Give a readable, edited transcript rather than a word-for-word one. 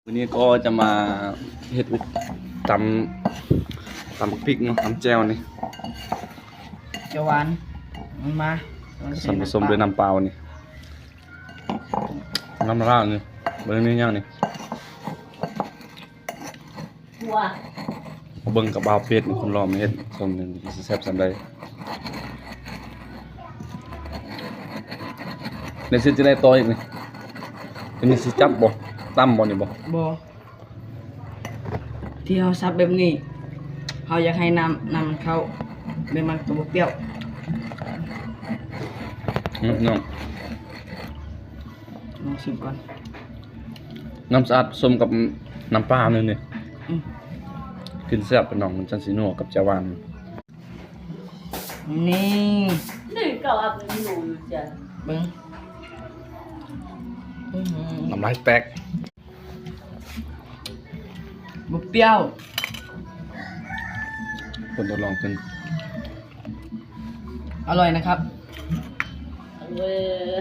วันนี้ก็จะมาเฮ็ดตำพริกเนาะตำแจ่วนี่ เจียวหวานมันมา ส่วนผสมด้วยน้ำเปล่านี่น้ำมะระนี่เบิ่งนี่ย่างนี่ ว้า เบิ่งกับบ่าวเป็ดนี่คนรอมาเฮ็ดส่วนหนึงสิแซ่บส่ำใดในสิจะได้ต่ออีกนี่อันนี้สิจับบ่ตำบ่นี่บ่ บอที่เขาซับแบบนี้เขาอยากให้น้ำมันเข้าไม่มันตัวเปรี้ยว น้อง ลองชิมก่อน น้ำสะอาดผสมกับน้ำปลานี่นี่ อืม กินแซ่บเป็นน้องมันจังสินัวกับแจ่วหวาน นี่ นี่ก็เอาไปอยู่จ้ะ เบิ้งอื้อหือ น้ำลายแตก บ่เปรี้ยว คนทดลองกิน อร่อยนะครับ เออ